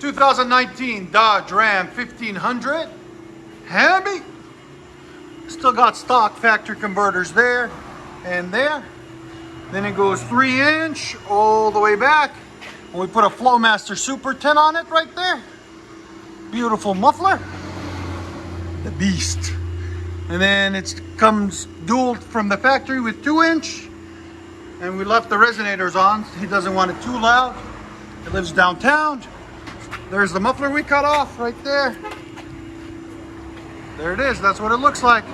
2019 Dodge Ram 1500 Hemi. Still got stock factory converters there and there. Then it goes 3-inch all the way back. And we put a FLOWMASTER Super 10 on it right there. Beautiful muffler. The beast. And then it comes dual from the factory with 2-inch. And we left the resonators on. He doesn't want it too loud. It lives downtown. There's the muffler we cut off right there. There it is. That's what it looks like.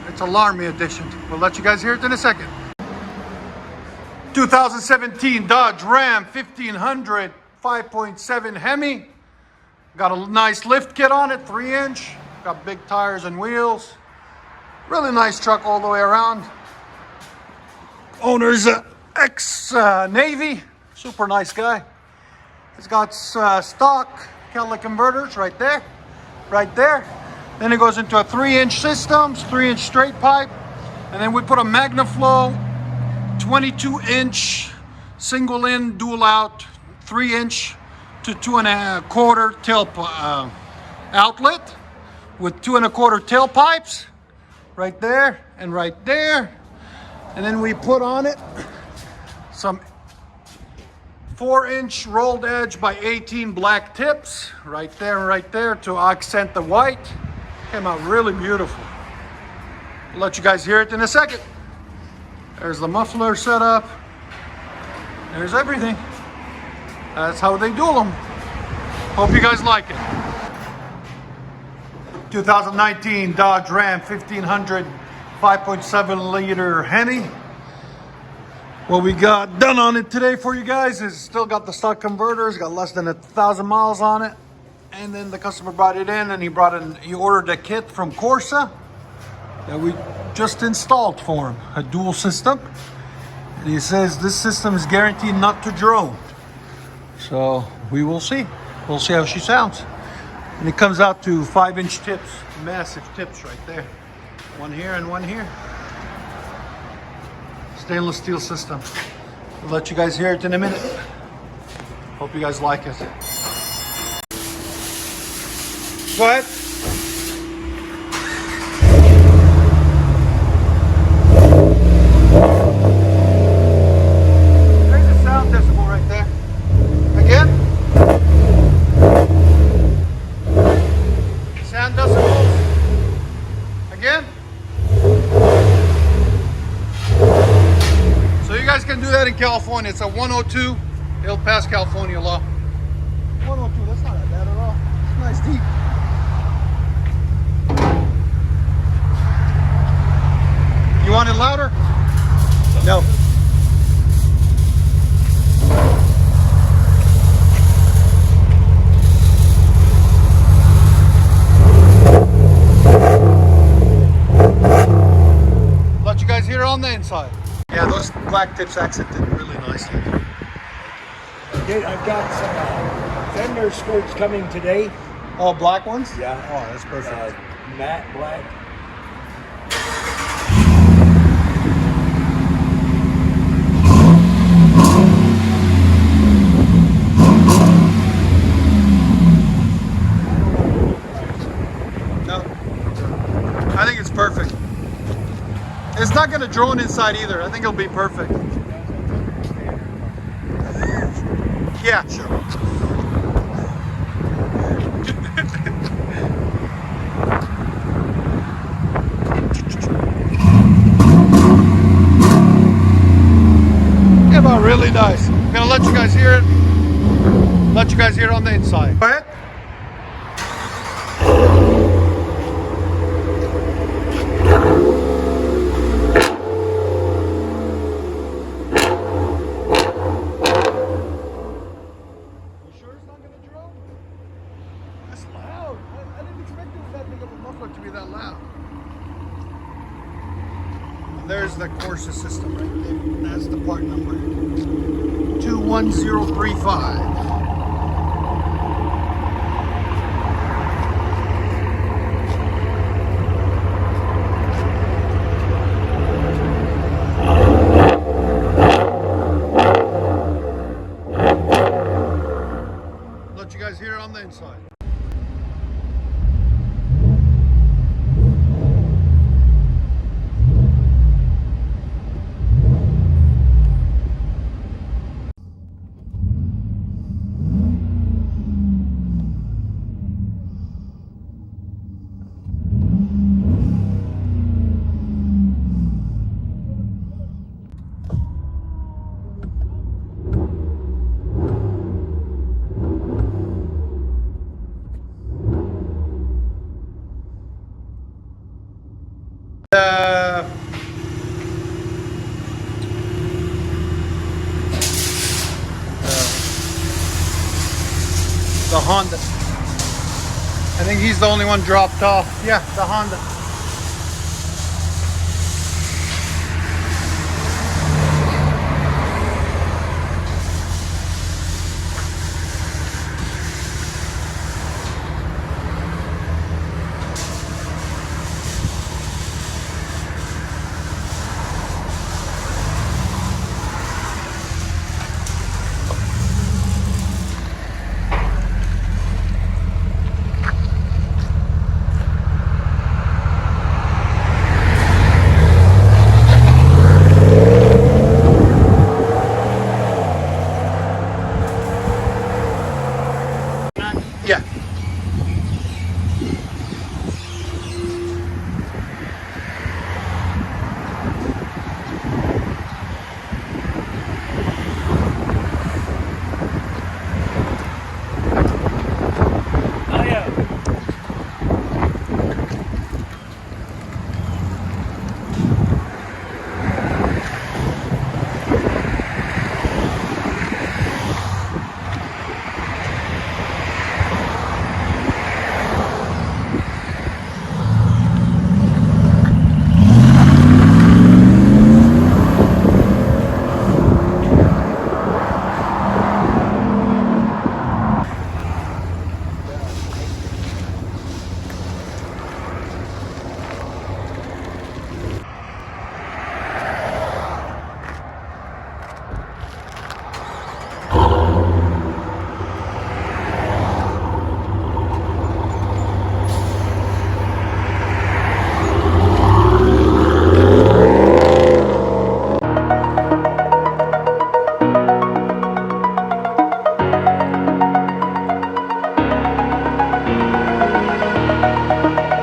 It's Alarmy edition. We'll let you guys hear it in a second. 2017 Dodge Ram 1500 5.7 Hemi. Got a nice lift kit on it, 3-inch. Got big tires and wheels. Really nice truck all the way around. Owner's ex-Navy. Super nice guy. It's got stock catalytic converters right there. Right there. Then it goes into a 3-inch system, 3-inch straight pipe. And then we put a MAGNAFLOW 22-inch single in, dual out, 3-inch to 2.25 tail outlet with 2.25 tailpipes right there and right there. And then we put on it some 4-inch rolled edge by 18 black tips right there and right there to accent the white. Came out really beautiful. I'll let you guys hear it in a second. There's the muffler setup. There's everything. That's how they do them. Hope you guys like it. 2019 Dodge Ram 1500 5.7 liter Hemi. What we got done on it today for you guys is still got the stock converters, got less than 1,000 miles on it. And then the customer brought it in and he ordered a kit from CORSA that we just installed for him, a dual system. And he says this system is guaranteed not to drone. So we will see. We'll see how she sounds. And it comes out to 5-inch tips, massive tips right there. One here and one here. Stainless steel system. We'll let you guys hear it in a minute. Hope you guys like it. Go ahead. There's a sound decibel right there. Again. Sound decibels. Again. So you guys can do that in California. It's a 102. It'll pass California law. 102, that's not that bad at all. It's nice deep. You want it louder? No. Let you guys hear it on the inside. Yeah, those black tips accented really nicely. Okay, I've got some fender skirts coming today. Oh, black ones? Yeah. Oh, that's perfect. Matte black. No, I think it's perfect. It's not going to drone inside either. I think it'll be perfect. Yeah, sure. Came out really nice. I'm gonna let you guys hear it. Let you guys hear it on the inside. Go ahead. To be that loud. There's the CORSA system right there. That's the part number 21035. Let you guys on the inside. The Honda. I think he's the only one dropped off. Yeah, the Honda. Yeah. Oh yeah.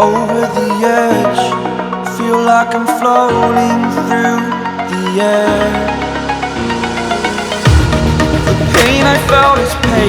Over the edge, feel like I'm floating through the air. The pain I felt is pain.